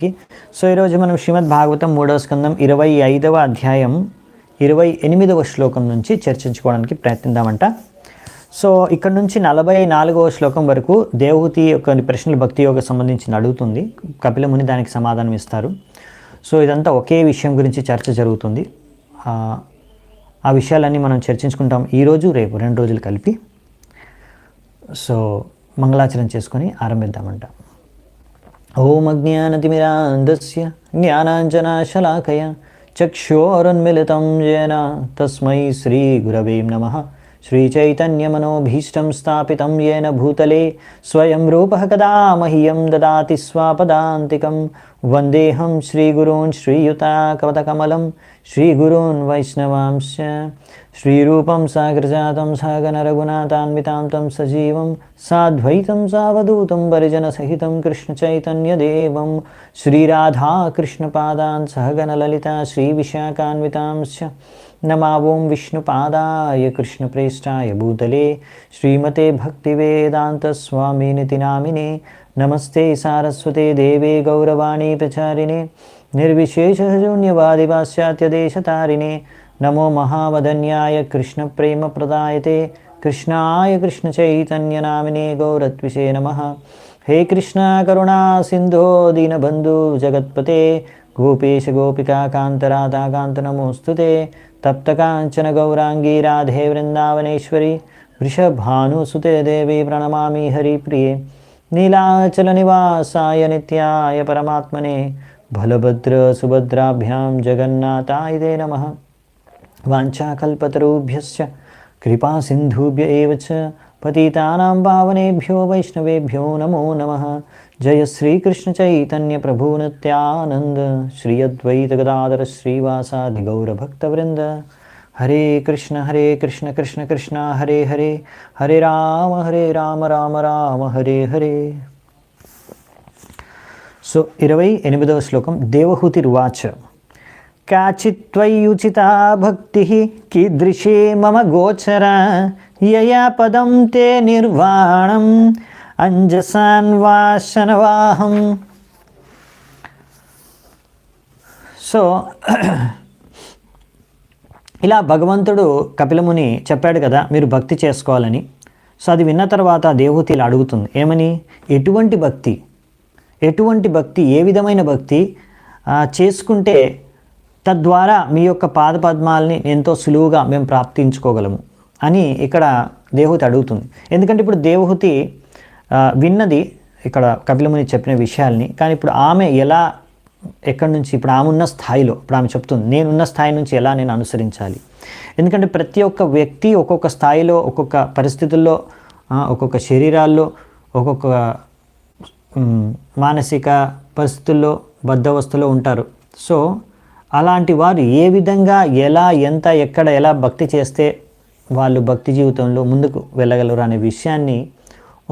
కి సో ఈరోజు మనం శ్రీమద్ భాగవతం 3వ స్కందం 25వ అధ్యాయం 28వ శ్లోకం నుంచి చర్చించుకోవడానికి ప్రయత్నిద్దామంట. సో ఇక్కడ నుంచి 44వ శ్లోకం వరకు దేవహూతి యొక్క ప్రశ్నలు భక్తి యోగ సంబంధించి అడుగుతుంది. కపిల ముని దానికి సమాధానం ఇస్తారు. సో ఇదంతా ఒకే విషయం గురించి చర్చ జరుగుతుంది. ఆ విషయాలన్నీ మనం చర్చించుకుంటాం ఈరోజు రేపు 2 రోజులు కలిపి. సో మంగళాచరణ చేసుకొని ఆరంభిద్దామంట. ఓం అజ్ఞానతిమిరాంధస్య జ్ఞానాంజనశలాకయ చక్షురోన్మిళితం येन తస్మై శ్రీగురవే నమః. శ్రీచైతన్యమనోభీష్టం స్థాపితం येन భూతలే స్వయం రూపः కదా మహ్యం దదాతి స్వపదాంతికం. వందేహం శ్రీగురూన్ శ్రీయుతాకవతకమలం శ్రీగురూన్ వైష్ణవాంశ్చ. శ్రీరూపం సాగ్రజాతం సహగణ రఘునాథాన్వితాం తం సజీవం సాద్వైతం సావధూతం పరిజనసహితం కృష్ణచైతన్యదేవం శ్రీరాధాకృష్ణపాదాన్ సహగణ లలితా శ్రీవిశాఖాన్వితాంశ్చ. నమావోం విష్ణుపాదాయ కృష్ణప్రేష్టాయ భూతలే శ్రీమతే భక్తివేదాంతస్వామినితి నామినే. నమస్తే సారస్వతే దేవే గౌరవాణీ ప్రచారిణే నిర్విశేషశూన్యవాది పాశ్చాత్యదేశతారిణే. నమో మహావదన్యాయ కృష్ణప్రేమప్రదాయతే కృష్ణాయ కృష్ణచైతన్యనామినే గౌరత్విషే నమః. హే కృష్ణ కరుణా సింధో దీనబంధు జగత్పతే గోపేశ గోపికా కాంతరాధా కాంత నమోస్తుతే. తప్తకాంచన గౌరాంగీ రాధే వృందావనేశ్వరి వృషభానుసుతే దేవి ప్రణమామి హరిప్రియే. నీలాచల నివాసాయ నిత్యాయ పరమాత్మనే బలభద్ర సుభద్రాభ్యాం జగన్నాథాయ తే నమః. వాంఛాకల్పతరుభ్యశ్చ కృపా సింధుభ్య ఏవ చ పతితానాం పావనేభ్యో వైష్ణవేభ్యో నమో నమః. జయ శ్రీకృష్ణ చైతన్య ప్రభు నిత్యానంద శ్రీ అద్వైత గదాధర శ్రీవాసాది గౌరభక్తవృంద. హరే కృష్ణ కృష్ణ కృష్ణ హరే హరే హరే రామ రామ రామ హరే హరే. సో 28వ శ్లోకం. దేవహూతిర్వాచ కాచిత్వయుచితా భక్తి కీదృశే మమ గోచర యయా పదం తే నిర్వాణం అంజసాన్వాసనవాహం. సో ఇలా భగవంతుడు కపిలముని చెప్పాడు కదా మీరు భక్తి చేసుకోవాలని. సో అది విన్న తర్వాత దేవహూతి ఇలా అడుగుతుంది ఏమని, ఎటువంటి భక్తి ఏ విధమైన భక్తి చేసుకుంటే తద్వారా మీ యొక్క పాదపద్మాలని ఎంతో సులువుగా మేము ప్రాప్తించుకోగలము అని ఇక్కడ దేవహూతి అడుగుతుంది. ఎందుకంటే ఇప్పుడు దేవహూతి విన్నది ఇక్కడ కపిలముని చెప్పిన విషయాల్ని, కానీ ఇప్పుడు ఆమె ఎలా ఎక్కడి నుంచి ఇప్పుడు ఆమె ఉన్న స్థాయిలో ఇప్పుడు ఆమె చెప్తుంది నేనున్న స్థాయి నుంచి ఎలా నేను అనుసరించాలి. ఎందుకంటే ప్రతి ఒక్క వ్యక్తి ఒక్కొక్క స్థాయిలో ఒక్కొక్క పరిస్థితుల్లో ఒక్కొక్క శరీరాల్లో ఒక్కొక్క మానసిక పరిస్థితుల్లో బద్ధవస్థలో ఉంటారు. సో అలాంటి వారు ఏ విధంగా ఎలా ఎంత ఎక్కడ ఎలా భక్తి చేస్తే వాళ్ళు భక్తి జీవితంలో ముందుకు వెళ్ళగలరు అనే విషయాన్ని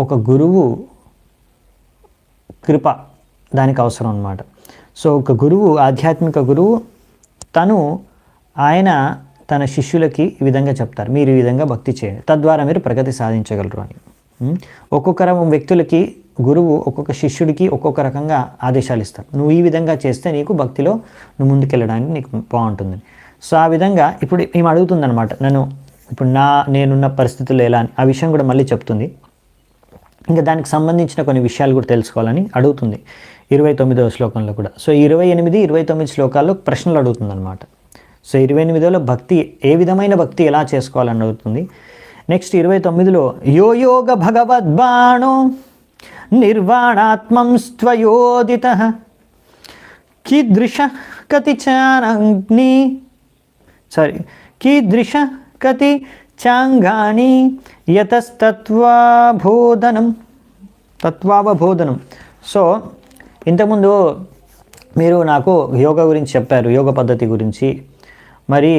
ఒక గురువు కృప దానికి అవసరం అన్నమాట. సో ఒక గురువు ఆధ్యాత్మిక గురువు ఆయన తన శిష్యులకి ఈ విధంగా చెప్తారు మీరు ఈ విధంగా భక్తి చేయండి తద్వారా మీరు ప్రగతి సాధించగలరు అని. ఒక్కొక్క వ్యక్తులకి గురువు ఒక్కొక్క శిష్యుడికి ఒక్కొక్క రకంగా ఆదేశాలు ఇస్తారు. నువ్వు ఈ విధంగా చేస్తే నీకు భక్తిలో నువ్వు ముందుకెళ్ళడానికి నీకు బాగుంటుంది. సో ఆ విధంగా ఇప్పుడు ఈమె అడుగుతుందనమాట నన్ను ఇప్పుడు నేనున్న పరిస్థితుల్లో ఎలా అని. ఆ విషయం కూడా మళ్ళీ చెప్తుంది. ఇంకా దానికి సంబంధించిన కొన్ని విషయాలు కూడా తెలుసుకోవాలని అడుగుతుంది 29వ శ్లోకంలో కూడా. సో 28, 29 శ్లోకాల్లో ప్రశ్నలు అడుగుతుందన్నమాట. సో 28లో భక్తి ఏ విధమైన భక్తి ఎలా చేసుకోవాలని అడుగుతుంది. నెక్స్ట్ 29లో యోగ భగవద్బాణో నిర్వాణాత్మం స్త్వయోదిత కీదృశ కతి చాంగాని తత్వావబోధనం. సో ఇంతకుముందు మీరు నాకు యోగా గురించి చెప్పారు, యోగ పద్ధతి గురించి. మరి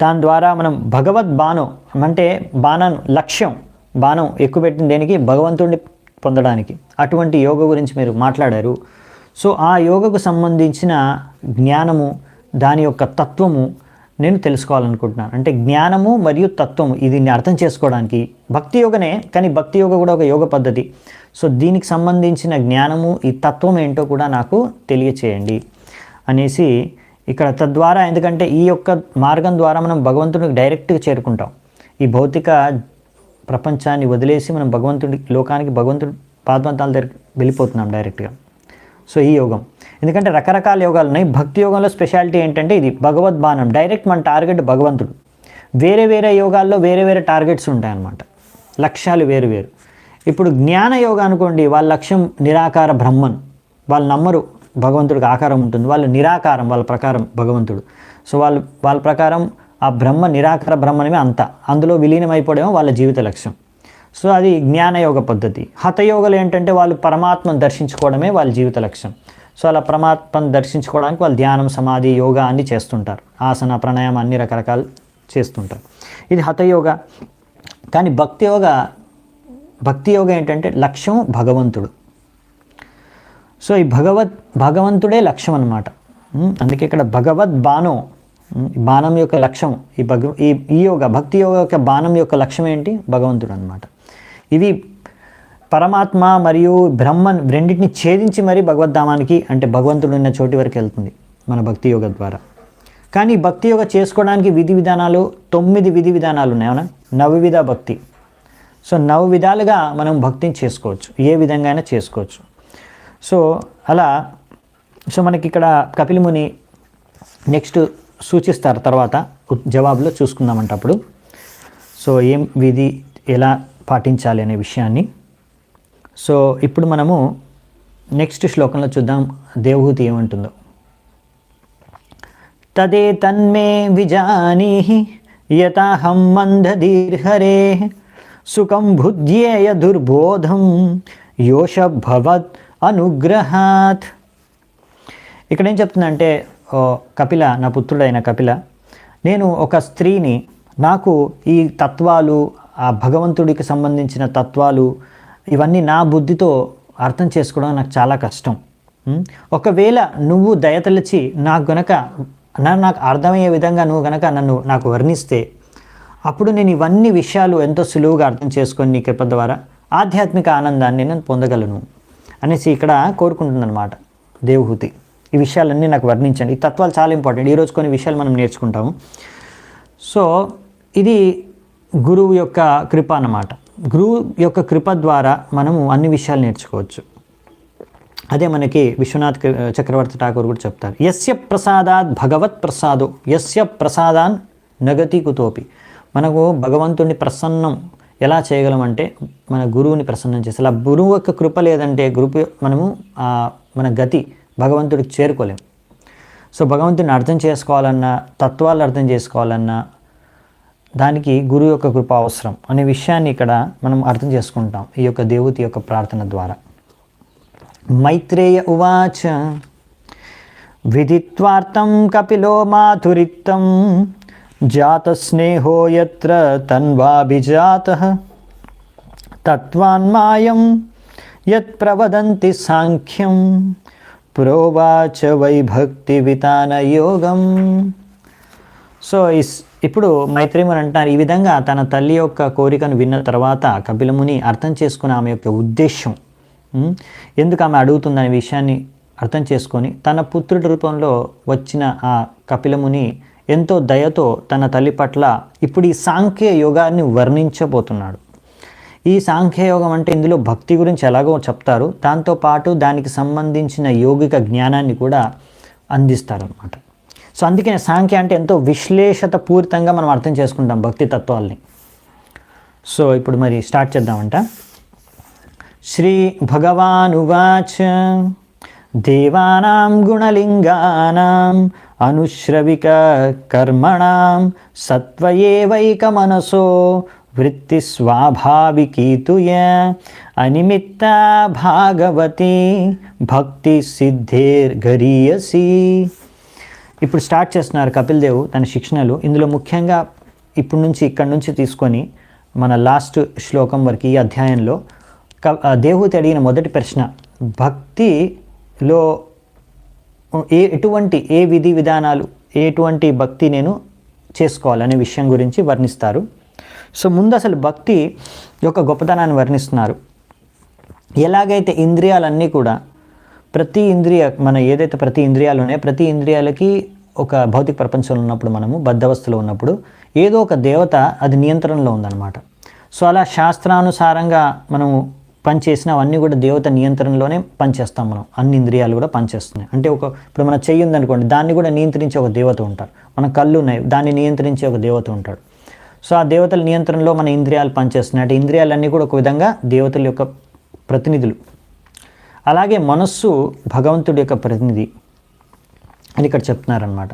దాని ద్వారా మనం భగవద్బాణం అంటే బాణం ఎక్కుపెట్టిన దేనికి భగవంతుడిని పొందడానికి. అటువంటి యోగ గురించి మీరు మాట్లాడారు. సో ఆ యోగకు సంబంధించిన జ్ఞానము దాని యొక్క తత్వము నేను తెలుసుకోవాలనుకుంటున్నాను. అంటే జ్ఞానము మరియు తత్వము ఇది అర్థం చేసుకోవడానికి భక్తి యోగనే, కానీ భక్తి యోగ కూడా ఒక యోగ పద్ధతి. సో దీనికి సంబంధించిన జ్ఞానము, ఈ తత్వం ఏంటో కూడా నాకు తెలియచేయండి అనేసి ఇక్కడ తద్వారా, ఎందుకంటే ఈ యొక్క మార్గం ద్వారా మనం భగవంతుడికి డైరెక్ట్గా చేరుకుంటాం. ఈ భౌతిక ప్రపంచాన్ని వదిలేసి మనం భగవంతుడి లోకానికి, భగవంతుడి పాదపద్మాల దగ్గరికి వెళ్ళిపోతున్నాం డైరెక్ట్గా. సో ఈ యోగం, ఎందుకంటే రకరకాల యోగాలు ఉన్నాయి. భక్తి యోగంలో స్పెషాలిటీ ఏంటంటే ఇది భగవద్బానం, డైరెక్ట్ మన టార్గెట్ భగవంతుడు. వేరే వేరే యోగాల్లో వేరే వేరే టార్గెట్స్ ఉంటాయన్నమాట, లక్ష్యాలు వేరు వేరు. ఇప్పుడు జ్ఞాన యోగా అనుకోండి, వాళ్ళ లక్ష్యం నిరాకార బ్రహ్మన్, వాళ్ళు నమ్మరు భగవంతుడికి ఆకారం ఉంటుంది, వాళ్ళు నిరాకారం, వాళ్ళ ప్రకారం భగవంతుడు. సో వాళ్ళ ప్రకారం ఆ బ్రహ్మ నిరాకార బ్రహ్మనమే అంతా, అందులో విలీనమైపోవడమో వాళ్ళ జీవిత లక్ష్యం. సో అది జ్ఞానయోగ పద్ధతి. హతయోగలు ఏంటంటే వాళ్ళు పరమాత్మను దర్శించుకోవడమే వాళ్ళ జీవిత లక్ష్యం. సో అలా పరమాత్మను దర్శించుకోవడానికి వాళ్ళు ధ్యానం, సమాధి, యోగా అన్నీ చేస్తుంటారు, ఆసన, ప్రాణాయామం అన్ని రకరకాలు చేస్తుంటారు. ఇది హతయోగ. కానీ భక్తి యోగ ఏంటంటే లక్ష్యం భగవంతుడు. సో ఈ భగవంతుడే లక్ష్యం అన్నమాట. అందుకే ఇక్కడ భగవద్ బాణం, బాణం యొక్క లక్ష్యం, ఈ యోగ, భక్తి యోగ యొక్క బాణం యొక్క లక్ష్యం ఏంటి? భగవంతుడు అన్నమాట. ఇది పరమాత్మ మరియు బ్రహ్మన్ రెండింటిని ఛేదించి మరీ భగవద్ధామానికి, అంటే భగవంతుడు ఉన్న చోటి వరకు వెళ్తుంది మన భక్తి యోగ ద్వారా. కానీ భక్తి యోగ చేసుకోవడానికి విధి విధానాలు 9 విధి విధానాలు ఉన్నాయి, అవునా? నవవిధ భక్తి. సో 9 విధాలుగా మనం భక్తిని చేసుకోవచ్చు, ఏ విధంగా అయినా చేసుకోవచ్చు. సో అలా, సో మనకి ఇక్కడ కపిల ముని నెక్స్ట్ సూచిస్తారు, తర్వాత జవాబులో చూసుకుందామంట అప్పుడు. సో ఏం విధి ఎలా పాటించాలి అనే విషయాన్ని. సో ఇప్పుడు మనము నెక్స్ట్ శ్లోకంలో చూద్దాం దేవహూతి ఏమంటుందో. తదే తన్మే విజానీహి యతాహం మందధీర్హరే సుఖం బుద్ధ్యేయ దుర్బోధం యోష భవత్ అనుగ్రహాత్. ఇక్కడ ఏం చెప్తుందంటే, కపిల, నా పుత్రుడైన కపిల, నేను ఒక స్త్రీని, నాకు ఈ తత్వాలు, ఆ భగవంతుడికి సంబంధించిన తత్వాలు, ఇవన్నీ నా బుద్ధితో అర్థం చేసుకోవడం నాకు చాలా కష్టం. ఒకవేళ నువ్వు దయతలచి నాకు అర్థమయ్యే విధంగా నువ్వు గనక నాకు వర్ణిస్తే, అప్పుడు నేను ఇవన్నీ విషయాలు ఎంతో సులువుగా అర్థం చేసుకొని నీ కృప ద్వారా ఆధ్యాత్మిక ఆనందాన్ని నేను పొందగలను అనేసి ఇక్కడ కోరుకుంటుందన్నమాట దేవహూతి. ఈ విషయాలన్నీ నాకు వర్ణించండి. ఈ తత్వాలు చాలా ఇంపార్టెంట్. ఈరోజు కొన్ని విషయాలు మనం నేర్చుకుంటాము. సో ఇది గురువు యొక్క కృప అన్నమాట. గురువు యొక్క కృప ద్వారా మనము అన్ని విషయాలు నేర్చుకోవచ్చు. అదే మనకి విశ్వనాథ్ చక్రవర్తి ఠాకూర్ కూడా చెప్తారు, యస్య ప్రసాదాత్ భగవత్ ప్రసాదో యస్య ప్రసాదాన్ నగతి కుతోపి. మనకు భగవంతుడిని ప్రసన్నం ఎలా చేయగలమంటే మన గురువుని ప్రసన్నం చేసి, అలా గురువు యొక్క కృప లేదంటే మనము మన గతి భగవంతుడికి చేరుకోలేము. సో భగవంతుడిని అర్థం చేసుకోవాలన్నా, తత్వాలు అర్థం చేసుకోవాలన్నా దానికి గురువు యొక్క కృప అవసరం అనే విషయాన్ని ఇక్కడ మనం అర్థం చేసుకుంటాం ఈ యొక్క దేవతి యొక్క ప్రార్థన ద్వారా. మైత్రేయ ఉవాచ విదిత్వార్థం కపిలో మాధురిత్తం జాత స్నేహో యత్ర తన్వాభిజాతః తత్వాన్మాయం యత్ ప్రవదంతి సాంఖ్యం ప్రోవాచ వైభక్తి వితాన యోగం. సో ఇప్పుడు మైత్రేయుని అంటారు, ఈ విధంగా తన తల్లి యొక్క కోరికను విన్న తర్వాత కపిలముని అర్థం చేసుకుని ఆమె యొక్క ఉద్దేశం, ఎందుకు ఆమె అడుగుతుందనే విషయాన్ని అర్థం చేసుకొని తన పుత్రుడి రూపంలో వచ్చిన ఆ కపిలముని ఎంతో దయతో తన తల్లి పట్ల ఇప్పుడు ఈ సాంఖ్య యోగాన్ని వర్ణించబోతున్నాడు. ఈ సాంఖ్యయోగం అంటే ఇందులో భక్తి గురించి ఎలాగో చెప్తారు, దాంతోపాటు దానికి సంబంధించిన యోగిక జ్ఞానాన్ని కూడా అందిస్తారనమాట. సో అందుకే సాంఖ్య అంటే ఎంతో విశ్లేషత పూరితంగా మనం అర్థం చేసుకుంటాం భక్తి తత్వాల్ని. సో ఇప్పుడు మరి స్టార్ట్ చేద్దామంట. శ్రీ భగవానువాచ దేవానాం గుణలింగానాం అనుశ్రవిక కర్మణాం సత్వయేవైక మనసో వృత్తి స్వాభావికీతుయ అనిమిత్త భాగవతి భక్తి సిద్ధేర్గరీయసి. ఇప్పుడు స్టార్ట్ చేస్తున్నారు కపిల్ దేవ్ తన శిక్షణలు. ఇందులో ముఖ్యంగా ఇక్కడ నుంచి తీసుకొని మన లాస్ట్ శ్లోకం వరకు ఈ అధ్యాయంలో దేవహూతి అడిగిన మొదటి ప్రశ్న, భక్తిలో ఏ విధి విధానాలు, ఎటువంటి భక్తి నేను చేసుకోవాలనే విషయం గురించి వర్ణిస్తారు. సో ముందు అసలు భక్తి యొక్క గొప్పతనాన్ని వర్ణిస్తున్నారు. ఎలాగైతే ఇంద్రియాలన్నీ కూడా ప్రతి ఇంద్రియాలు ఉన్నాయో ప్రతి ఇంద్రియాలకి ఒక భౌతిక ప్రపంచంలో ఉన్నప్పుడు మనము బద్ధవస్థలో ఉన్నప్పుడు ఏదో ఒక దేవత అది నియంత్రణలో ఉందన్నమాట. సో అలా శాస్త్రానుసారంగా మనము పనిచేసిన అవన్నీ కూడా దేవత నియంత్రణలోనే పనిచేస్తాం మనం. అన్ని ఇంద్రియాలు కూడా పనిచేస్తున్నాయి. అంటే ఇప్పుడు మన చెయ్యి ఉందనుకోండి, దాన్ని కూడా నియంత్రించే ఒక దేవత ఉంటారు. మన కళ్ళు ఉన్నాయి, దాన్ని నియంత్రించే ఒక దేవత ఉంటాడు. సో ఆ దేవతల నియంత్రణలో మన ఇంద్రియాలు పనిచేస్తున్నాయి. అంటే ఇంద్రియాలన్నీ కూడా ఒక విధంగా దేవతల యొక్క ప్రతినిధులు. అలాగే మనస్సు భగవంతుడి యొక్క ప్రతినిధి అని ఇక్కడ చెప్తున్నారనమాట.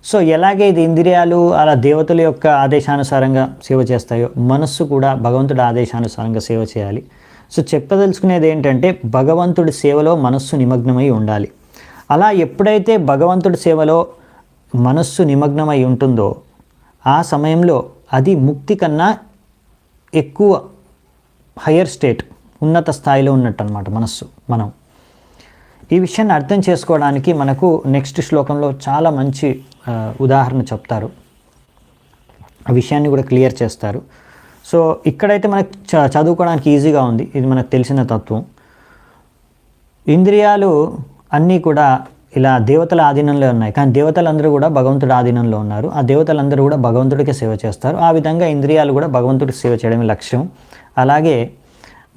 సో ఎలాగే ఇది ఇంద్రియాలు అలా దేవతల యొక్క ఆదేశానుసారంగా సేవ చేస్తాయో, మనస్సు కూడా భగవంతుడి ఆదేశానుసారంగా సేవ చేయాలి. సో చెప్పదలుచుకునేది ఏంటంటే భగవంతుడి సేవలో మనస్సు నిమగ్నమై ఉండాలి. అలా ఎప్పుడైతే భగవంతుడి సేవలో మనస్సు నిమగ్నమై ఉంటుందో ఆ సమయంలో అది ముక్తి కన్నా ఎక్కువ హయ్యర్ స్టేట్, ఉన్నత స్థాయిలో ఉన్నట్టు అనమాట మనస్సు. మనం ఈ విషయాన్ని అర్థం చేసుకోవడానికి మనకు నెక్స్ట్ శ్లోకంలో చాలా మంచి ఉదాహరణ చెప్తారు. ఆ విషయాన్ని కూడా క్లియర్ చేస్తారు. సో ఇక్కడైతే మనకు చదువుకోవడానికి ఈజీగా ఉంది. ఇది మనకు తెలిసిన తత్వం. ఇంద్రియాలు అన్నీ కూడా ఇలా దేవతల ఆధీనంలో ఉన్నాయి, కానీ దేవతలందరూ కూడా భగవంతుడి ఆధీనంలో ఉన్నారు. ఆ దేవతలందరూ కూడా భగవంతుడికి సేవ చేస్తారు. ఆ విధంగా ఇంద్రియాలు కూడా భగవంతుడికి సేవ చేయడమే లక్ష్యం. అలాగే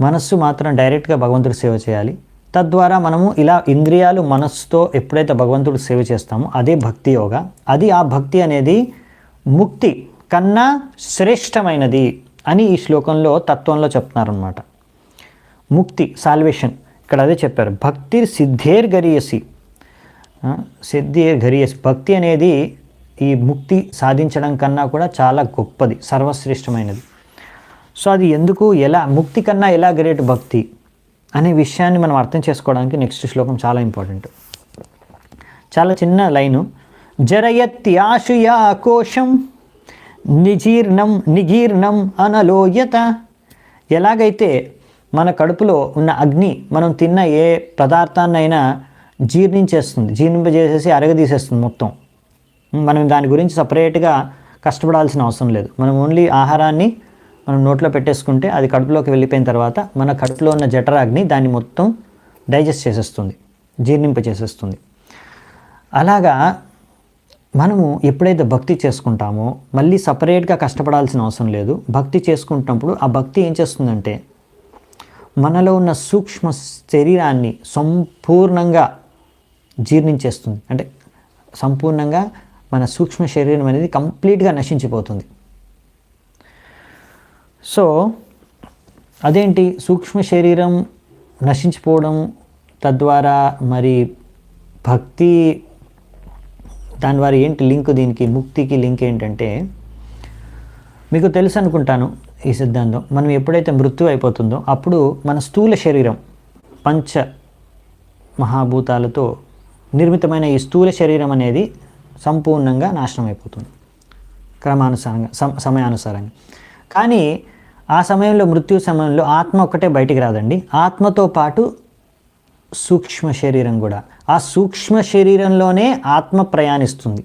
మనస్సు మాత్రం డైరెక్ట్గా భగవంతుడికి సేవ చేయాలి. తద్వారా మనము ఇలా ఇంద్రియాలు మనస్సుతో ఎప్పుడైతే భగవంతుడికి సేవ చేస్తామో అదే భక్తి యోగా. ఆ భక్తి అనేది ముక్తి కన్నా శ్రేష్టమైనది అని ఈ శ్లోకంలో తత్వంలో చెప్తున్నారనమాట. ముక్తి, సాల్వేషన్, ఇక్కడ అదే చెప్పారు. భక్తి సిద్ధేర్ గరీయసి, భక్తి అనేది ఈ ముక్తి సాధించడం కన్నా కూడా చాలా గొప్పది, సర్వశ్రేష్టమైనది. సో అది ఎందుకు, ఎలా, ముక్తి కన్నా ఎలా గ్రేట్ భక్తి అనే విషయాన్ని మనం అర్థం చేసుకోవడానికి నెక్స్ట్ శ్లోకం చాలా ఇంపార్టెంట్. చాలా చిన్న లైను. జరయత్యాశుయా కోశం నిగీర్ణం అనలోయత. ఎలాగైతే మన కడుపులో ఉన్న అగ్ని మనం తిన్న ఏ పదార్థాన్నైనా జీర్ణింపజేసేసి అరగదీసేస్తుంది మొత్తం. మనం దాని గురించి సపరేట్గా కష్టపడాల్సిన అవసరం లేదు. మనం ఓన్లీ ఆహారాన్ని మనం నోట్లో పెట్టేసుకుంటే అది కడుపులోకి వెళ్ళిపోయిన తర్వాత మన కడుపులో ఉన్న జఠరాగ్ని దాన్ని మొత్తం డైజెస్ట్ చేసేస్తుంది, జీర్ణింపజేసేస్తుంది. అలాగా మనము ఎప్పుడైతే భక్తి చేసుకుంటామో మళ్ళీ సపరేట్గా కష్టపడాల్సిన అవసరం లేదు. భక్తి చేసుకుంటున్నప్పుడు ఆ భక్తి ఏం చేస్తుందంటే మనలో ఉన్న సూక్ష్మ శరీరాన్ని సంపూర్ణంగా జీర్ణించేస్తుంది. అంటే సంపూర్ణంగా మన సూక్ష్మ శరీరం అనేది కంప్లీట్గా నశించిపోతుంది. సో అదేంటి సూక్ష్మ శరీరం నశించిపోవడం, తద్వారా మరి భక్తి, దాని ద్వారా ఏంటి లింక్, దీనికి ముక్తికి లింక్ ఏంటంటే మీకు తెలుసు అనుకుంటాను ఈ సిద్ధాంతం. మనం ఎప్పుడైతే మృత్యు అయిపోతుందో అప్పుడు మన స్థూల శరీరం పంచ మహాభూతాలతో నిర్మితమైన ఈ స్థూల శరీరం అనేది సంపూర్ణంగా నాశనం అయిపోతుంది క్రమానుసారంగా, సమయానుసారంగా. కానీ ఆ సమయంలో, మృత్యు సమయంలో ఆత్మ ఒక్కటే బయటికి రాదండి. ఆత్మతో పాటు సూక్ష్మ శరీరం కూడా. ఆ సూక్ష్మ శరీరంలోనే ఆత్మ ప్రయాణిస్తుంది.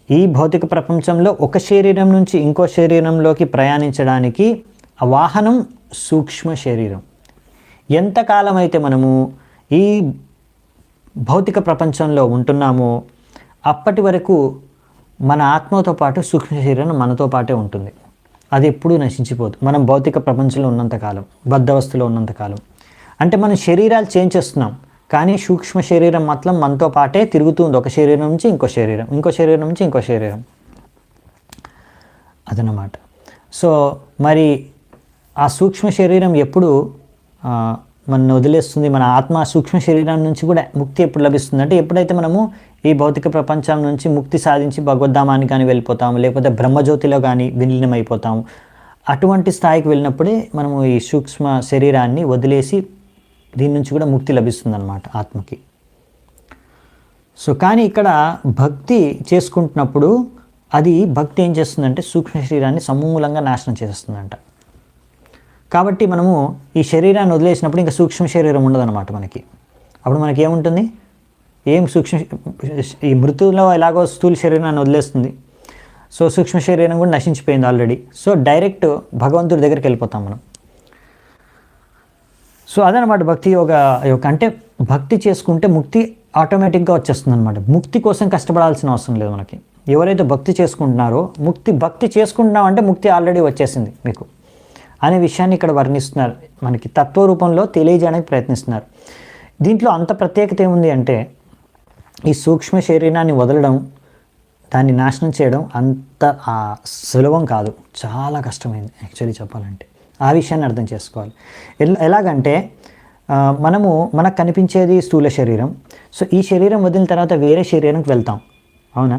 ఈ భౌతిక ప్రపంచంలో ఒక శరీరం నుంచి ఇంకో శరీరంలోకి ప్రయాణించడానికి ఆ వాహనం సూక్ష్మ శరీరం. ఎంతకాలం అయితే మనము ఈ భౌతిక ప్రపంచంలో ఉంటున్నామో అప్పటి వరకు మన ఆత్మతో పాటు సూక్ష్మ శరీరం మనతో పాటే ఉంటుంది. అది ఎప్పుడూ నశించిపోదు మనం భౌతిక ప్రపంచంలో ఉన్నంతకాలం, బద్ధవస్థలో ఉన్నంతకాలం. అంటే మనం శరీరాలు చేంజ్ చేస్తున్నాం, కానీ సూక్ష్మ శరీరం మాత్రం మనతో పాటే తిరుగుతుంది. ఒక శరీరం నుంచి ఇంకో శరీరం, ఇంకో శరీరం నుంచి ఇంకో శరీరం, అదనమాట. సో మరి ఆ సూక్ష్మ శరీరం ఎప్పుడు మనల్ని వదిలేస్తుంది, మన ఆత్మ సూక్ష్మ శరీరం నుంచి కూడా ముక్తి ఎప్పుడు లభిస్తుంది అంటే ఎప్పుడైతే మనము ఈ భౌతిక ప్రపంచం నుంచి ముక్తి సాధించి భగవద్ధామానికి కానీ వెళ్ళిపోతాము, లేకపోతే బ్రహ్మజ్యోతిలో కానీ విలీనమైపోతాము. అటువంటి స్థాయికి వెళ్ళినప్పుడే మనము ఈ సూక్ష్మ శరీరాన్ని వదిలేసి దీని నుంచి కూడా ముక్తి లభిస్తుంది అన్నమాట ఆత్మకి. సో కానీ ఇక్కడ భక్తి చేసుకుంటున్నప్పుడు అది భక్తి ఏం చేస్తుందంటే సూక్ష్మ శరీరాన్ని సమూలంగా నాశనం చేసేస్తుందంట. కాబట్టి మనము ఈ శరీరాన్ని వదిలేసినప్పుడు ఇంకా సూక్ష్మ శరీరం ఉండదన్నమాట మనకి. అప్పుడు మనకి ఏముంటుంది, ఏం ఈ మృత్యులో ఎలాగో స్థూల శరీరాన్ని వదిలేస్తుంది. సో సూక్ష్మ శరీరం కూడా నశించిపోయింది ఆల్రెడీ. సో డైరెక్ట్ భగవంతుడి దగ్గరికి వెళ్ళిపోతాం మనం. సో అదనమాట భక్తి యోగ యొక్క అంటే భక్తి చేసుకుంటే ముక్తి ఆటోమేటిక్గా వచ్చేస్తుంది అనమాట. ముక్తి కోసం కష్టపడాల్సిన అవసరం లేదు మనకి. ఎవరైతే భక్తి చేసుకుంటున్నారో భక్తి చేసుకుంటున్నాం అంటే ముక్తి ఆల్రెడీ వచ్చేసింది మీకు అనే విషయాన్ని ఇక్కడ వర్ణిస్తున్నారు, మనకి తత్వ రూపంలో తెలియజేయడానికి ప్రయత్నిస్తున్నారు. దీంట్లో అంత ప్రత్యేకత ఏముంది అంటే ఈ సూక్ష్మ శరీరాన్ని వదలడం, దాన్ని నాశనం చేయడం అంత సులభం కాదు, చాలా కష్టమైంది యాక్చువల్లీ చెప్పాలంటే. ఆ విషయాన్ని అర్థం చేసుకోవాలి. ఎలాగంటే మనకు కనిపించేది స్థూల శరీరం. సో ఈ శరీరం వదిలిన తర్వాత వేరే శరీరానికి వెళ్తాం, అవునా?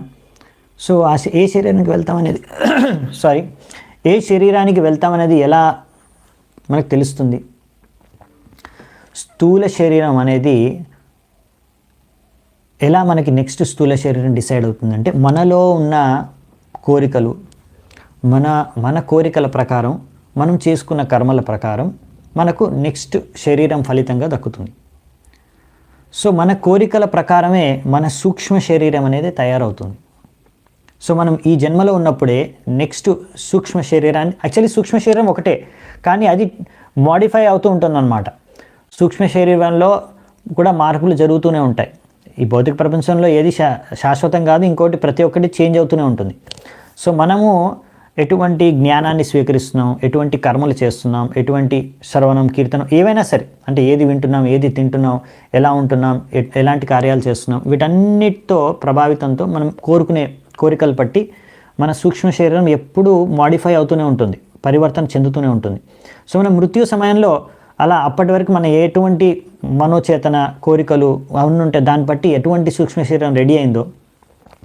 సో ఏ శరీరానికి వెళ్తాం అనేది ఏ శరీరానికి వెళ్తాం అనేది ఎలా మనకు తెలుస్తుంది? స్థూల శరీరం అనేది ఎలా మనకి నెక్స్ట్ స్థూల శరీరం డిసైడ్ అవుతుందంటే మనలో ఉన్న కోరికలు, మన కోరికల ప్రకారం, మనం చేసుకున్న కర్మల ప్రకారం మనకు నెక్స్ట్ శరీరం ఫలితంగా దక్కుతుంది. సో మన కోరికల ప్రకారమే మన సూక్ష్మ శరీరం అనేది తయారవుతుంది. సో మనం ఈ జన్మలో ఉన్నప్పుడే నెక్స్ట్ సూక్ష్మ శరీరాన్ని, యాక్చువల్లీ సూక్ష్మ శరీరం ఒకటే కానీ అది మోడిఫై అవుతూ ఉంటుందన్నమాట. సూక్ష్మ శరీరంలో కూడా మార్పులు జరుగుతూనే ఉంటాయి. ఈ భౌతిక ప్రపంచంలో ఏది శాశ్వతం కాదు, ఇంకోటి ప్రతి ఒక్కటి చేంజ్ అవుతూనే ఉంటుంది. సో మనము ఎటువంటి జ్ఞానాన్ని స్వీకరిస్తున్నాం, ఎటువంటి కర్మలు చేస్తున్నాం, ఎటువంటి శ్రవణం, కీర్తనం ఏవైనా సరే, అంటే ఏది వింటున్నాం, ఏది తింటున్నాం, ఎలా ఉంటున్నాం, ఎలాంటి కార్యాలు చేస్తున్నాం, వీటన్నిటితో ప్రభావితంతో మనం కోరుకునే కోరికలు బట్టి మన సూక్ష్మ శరీరం ఎప్పుడూ మాడిఫై అవుతూనే ఉంటుంది, పరివర్తన చెందుతూనే ఉంటుంది. సో మన మృత్యు సమయంలో అలా అప్పటి వరకు మన ఎటువంటి మనోచేతన కోరికలు అవన్నీ ఉంటే దాన్ని బట్టి ఎటువంటి సూక్ష్మ శరీరం రెడీ అయిందో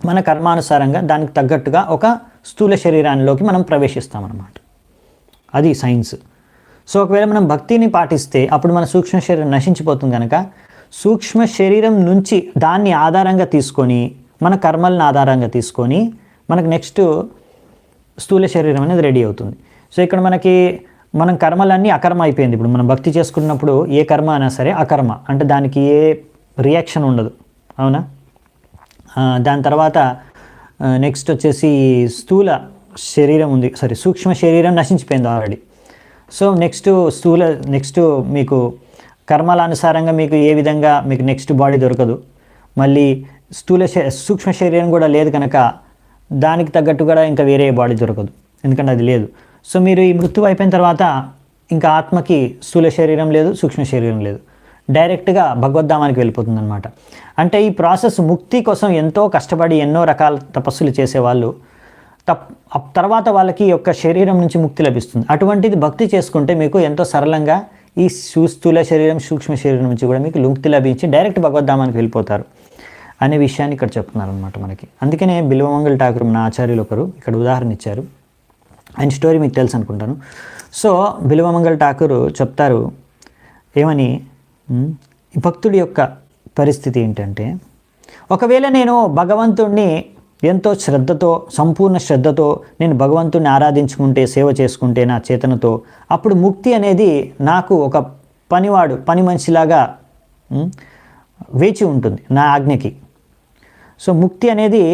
మన కర్మానుసారంగా దానికి తగ్గట్టుగా ఒక స్థూల శరీరాల్లోకి మనం ప్రవేశిస్తామన్నమాట. అది సైన్స్. సో ఒకవేళ మనం భక్తిని పాటిస్తే అప్పుడు మన సూక్ష్మ శరీరం నశించిపోతుంది కనుక సూక్ష్మ శరీరం నుంచి దాన్ని ఆధారంగా తీసుకొని, మన కర్మలను ఆధారంగా తీసుకొని మనకు నెక్స్ట్ స్థూల శరీరం అనేది రెడీ అవుతుంది. సో ఇక్కడ మనం కర్మలన్నీ అకర్మ అయిపోయింది. ఇప్పుడు మనం భక్తి చేసుకున్నప్పుడు ఏ కర్మ అయినా సరే అకర్మ, అంటే దానికి ఏ రియాక్షన్ ఉండదు, అవునా? దాని తర్వాత నెక్స్ట్ వచ్చేసి స్థూల శరీరం ఉంది, సూక్ష్మ శరీరం నశించిపోయింది ఆల్రెడీ. సో నెక్స్ట్ మీకు కర్మల అనుసారంగా మీకు ఏ విధంగా మీకు నెక్స్ట్ బాడీ దొరకదు. మళ్ళీ సూక్ష్మ శరీరం కూడా లేదు కనుక దానికి తగ్గట్టు కూడా ఇంకా వేరే బాడీ దొరకదు, ఎందుకంటే అది లేదు. సో మీరు ఈ మృత్యు అయిపోయిన తర్వాత ఇంకా ఆత్మకి స్థూల శరీరం లేదు, సూక్ష్మ శరీరం లేదు, డైరెక్ట్గా భగవద్ధామానికి వెళ్ళిపోతుంది అనమాట. అంటే ఈ ప్రాసెస్ ముక్తి కోసం ఎంతో కష్టపడి ఎన్నో రకాల తపస్సులు చేసేవాళ్ళు తర్వాత వాళ్ళకి యొక్క శరీరం నుంచి ముక్తి లభిస్తుంది. అటువంటిది భక్తి చేసుకుంటే మీకు ఎంతో సరళంగా ఈ స్థూల శరీరం, సూక్ష్మ శరీరం నుంచి కూడా మీకు ముక్తి లభించి డైరెక్ట్ భగవద్ధామానికి వెళ్ళిపోతారు అనే విషయాన్ని ఇక్కడ చెప్తున్నారు అనమాట మనకి. అందుకనే బిల్వమంగళ ఠాకూర్ నా ఆచార్యులు ఒకరు ఇక్కడ ఉదాహరణ ఇచ్చారు. ఆయన స్టోరీ మీకు తెలుసు అనుకుంటాను. సో బిల్వమంగళ ఠాకూర్ చెప్తారు ఏమని, భక్తుడి యొక్క పరిస్థితి ఏంటంటే, ఒకవేళ నేను భగవంతుణ్ణి ఎంతో శ్రద్ధతో, సంపూర్ణ శ్రద్ధతో నేను భగవంతుణ్ణి ఆరాధించుకుంటే, సేవ చేసుకుంటే నా చేతనతో, అప్పుడు ముక్తి అనేది నాకు ఒక పని మనిషిలాగా వేచి ఉంటుంది నా ఆజ్ఞకి. సో ముక్తి అనేది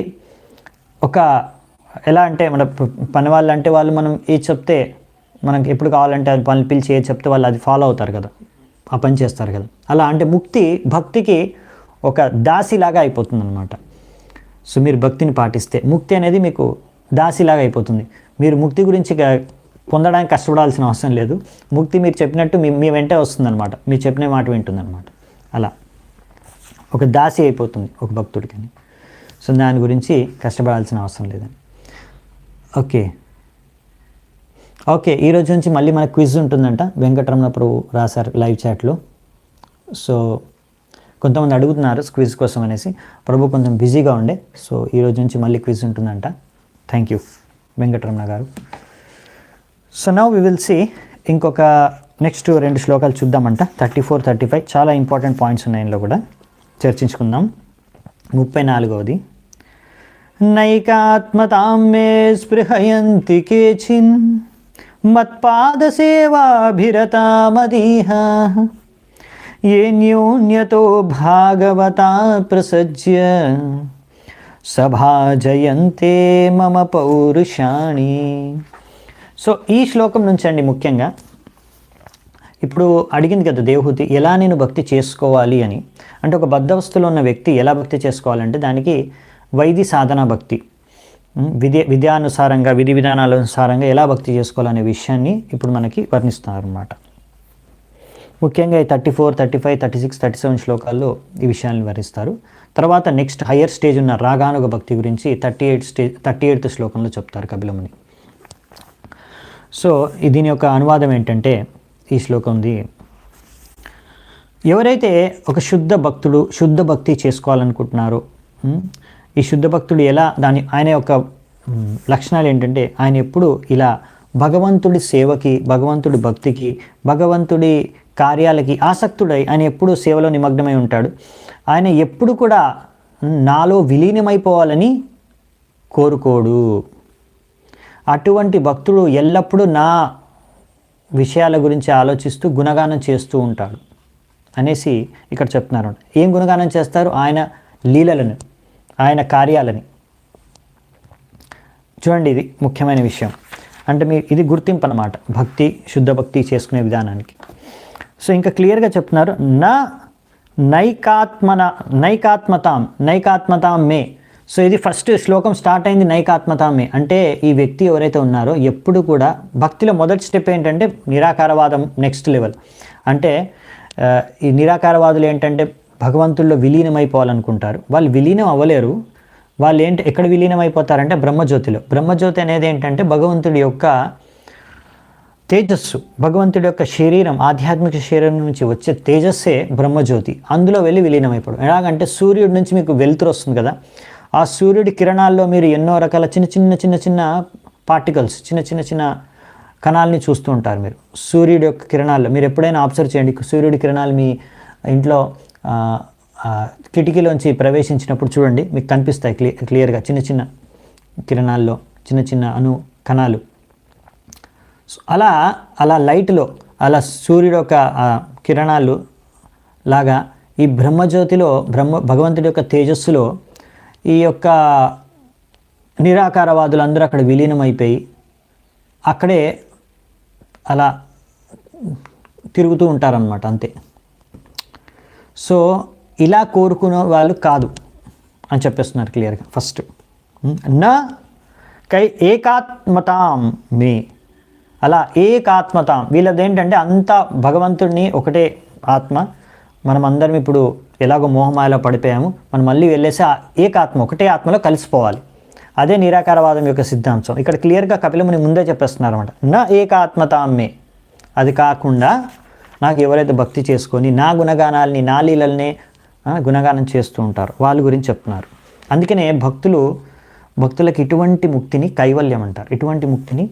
ఒక ఎలా అంటే, మన పని వాళ్ళు అంటే వాళ్ళు మనం ఏది చెప్తే, మనకి ఎప్పుడు కావాలంటే అది పనులు పిలిచి ఏది చెప్తే వాళ్ళు అది ఫాలో అవుతారు కదా, ఆ పని చేస్తారు కదా. అలా అంటే ముక్తి భక్తికి ఒక దాసిలాగా అయిపోతుంది అనమాట. సో మీరు భక్తిని పాటిస్తే ముక్తి అనేది మీకు దాసిలాగా అయిపోతుంది. మీరు ముక్తి గురించి పొందడానికి కష్టపడాల్సిన అవసరం లేదు. ముక్తి మీరు చెప్పినట్టు మీ వెంటే వస్తుందన్నమాట, మీరు చెప్పిన మాట వింటుందన్నమాట. అలా ఒక దాసి అయిపోతుంది ఒక భక్తుడికి. సో దాని గురించి కష్టపడాల్సిన అవసరం లేదని. ఓకే ఈరోజు నుంచి మళ్ళీ మనకు క్విజ్ ఉంటుందంట. వెంకటరమణ ప్రభు రాశారు లైవ్ చాట్లో. సో కొంతమంది అడుగుతున్నారు క్విజ్ కోసం అనేసి. ప్రభు కొంచెం బిజీగా ఉండే, సో ఈరోజు నుంచి మళ్ళీ క్విజ్ ఉంటుందంట. థ్యాంక్ యూ వెంకటరమణ గారు. So now we will see ఇంకొక నెక్స్ట్ 2 శ్లోకాలు చూద్దామంట. 34, 35 చాలా ఇంపార్టెంట్ పాయింట్స్ ఉన్నాయి ఇందులో కూడా, చర్చించుకుందాం. 34వది, నైకాత్మతాం మే స్పృహయంతి కేచిన్ మత్పాదసేవాభిరతా మదీహ ఏ న్యూన్యతో భాగవతా ప్రసజ్య సభాజయంతే మమ పౌరుషాణి. సో ఈ శ్లోకం నుంచి అండి ముఖ్యంగా ఇప్పుడు అడిగింది కదా దేవహూతి, ఎలా నేను భక్తి చేసుకోవాలి అని. అంటే ఒక బద్ధవస్థలో ఉన్న వ్యక్తి ఎలా భక్తి చేసుకోవాలంటే దానికి వైది సాధన భక్తి, విద్యానుసారంగా విధి విధానాల అనుసారంగా ఎలా భక్తి చేసుకోవాలనే విషయాన్ని ఇప్పుడు మనకి వర్ణిస్తున్నారు అన్నమాట. ముఖ్యంగా ఈ 34, 35, 36, 37 శ్లోకాల్లో ఈ విషయాన్ని వర్ణిస్తారు. తర్వాత నెక్స్ట్ హయ్యర్ స్టేజ్ ఉన్న రాగానుగ భక్తి గురించి 38th శ్లోకంలో చెప్తారు కపిలముని. సో దీని యొక్క అనువాదం ఏంటంటే ఈ శ్లోకంది, ఎవరైతే ఒక శుద్ధ భక్తి చేసుకోవాలనుకుంటున్నారో, ఈ శుద్ధ భక్తుడు ఎలా ఆయన యొక్క లక్షణాలు ఏంటంటే ఆయన ఎప్పుడు ఇలా భగవంతుడి సేవకి, భగవంతుడి భక్తికి, భగవంతుడి కార్యాలకి ఆసక్తుడై ఆయన ఎప్పుడు సేవలో నిమగ్నమై ఉంటాడు. ఆయన ఎప్పుడు కూడా నాలో విలీనమైపోవాలని కోరుకోడు. అటువంటి భక్తుడు ఎల్లప్పుడూ నా విషయాల గురించి ఆలోచిస్తూ గుణగానం చేస్తూ ఉంటాడు అనేసి ఇక్కడ చెప్తున్నారు. ఏం గుణగానం చేస్తారు? ఆయన లీలలను, ఆయన కార్యాలని. చూడండి, ఇది ముఖ్యమైన విషయం. అంటే ఇది గుర్తింపు అన్నమాట భక్తి, శుద్ధ భక్తి చేసుకునే విధానానికి. సో ఇంకా క్లియర్గా చెప్తున్నారు, నైకాత్మతాం మే. సో ఇది ఫస్ట్ శ్లోకం స్టార్ట్ అయింది నైకాత్మతాం మే అంటే ఈ వ్యక్తి ఎవరైతే ఉన్నారో ఎప్పుడు కూడా భక్తిలో మొదటి స్టెప్ ఏంటంటే నిరాకారవాదం నెక్స్ట్ లెవెల్. అంటే ఈ నిరాకారవాదులు ఏంటంటే భగవంతుల్లో విలీనమైపోవాలనుకుంటారు. వాళ్ళు విలీనం అవ్వలేరు. వాళ్ళు ఎక్కడ విలీనం అయిపోతారంటే బ్రహ్మజ్యోతిలో. బ్రహ్మజ్యోతి అనేది ఏంటంటే భగవంతుడి యొక్క తేజస్సు, భగవంతుడి యొక్క శరీరం, ఆధ్యాత్మిక శరీరం నుంచి వచ్చే తేజస్సే బ్రహ్మజ్యోతి. అందులో వెళ్ళి విలీనమైపోవడం. ఎలాగంటే సూర్యుడి నుంచి మీకు వెలుతురు వస్తుంది కదా, ఆ సూర్యుడి కిరణాల్లో మీరు ఎన్నో రకాల చిన్న పార్టికల్స్, చిన్న కణాలని చూస్తూ ఉంటారు మీరు సూర్యుడి యొక్క కిరణాల్లో. మీరు ఎప్పుడైనా అబ్జర్వ్ చేయండి, సూర్యుడి కిరణాలు మీ ఇంట్లో కిటికీలోంచి ప్రవేశించినప్పుడు చూడండి, మీకు కనిపిస్తాయి క్లియర్గా చిన్న కిరణాల్లో చిన్న అణు కణాలు. అలా లైట్లో, అలా సూర్యుడు యొక్క కిరణాలు లాగా ఈ బ్రహ్మజ్యోతిలో, భగవంతుడి యొక్క తేజస్సులో ఈ యొక్క నిరాకారవాదులందరూ అక్కడ విలీనమైపోయి అక్కడే అలా తిరుగుతూ ఉంటారన్నమాట, అంతే. సో ఇలా కోరుకునే వాళ్ళు కాదు అని చెప్పేస్తున్నారు క్లియర్గా. ఫస్ట్ ఏకాత్మతాం మే, అలా ఏకాత్మతాం వీళ్ళది ఏంటంటే అంతా భగవంతుడిని ఒకటే ఆత్మ. మనం అందరం ఇప్పుడు ఎలాగో మోహమాయలో పడిపోయాము, మనం మళ్ళీ వెళ్ళేసి ఆ ఏకాత్మ, ఒకటే ఆత్మలో కలిసిపోవాలి. అదే నిరాకారవాదం యొక్క సిద్ధాంతం. ఇక్కడ క్లియర్గా కపిలముని ముందే చెప్పేస్తున్నారు అనమాట. ఏకాత్మతాం మే, అది కాకుండా నాకు ఎవరైతే భక్తి చేసుకొని నా గుణగానాల్ని, నా లీలల్ని గుణగానం చేస్తూ ఉంటారు వాళ్ళ గురించి చెప్తున్నారు. అందుకనే భక్తులకు ఇటువంటి ముక్తిని కైవల్యం అంటారు. ఇటువంటి ముక్తిని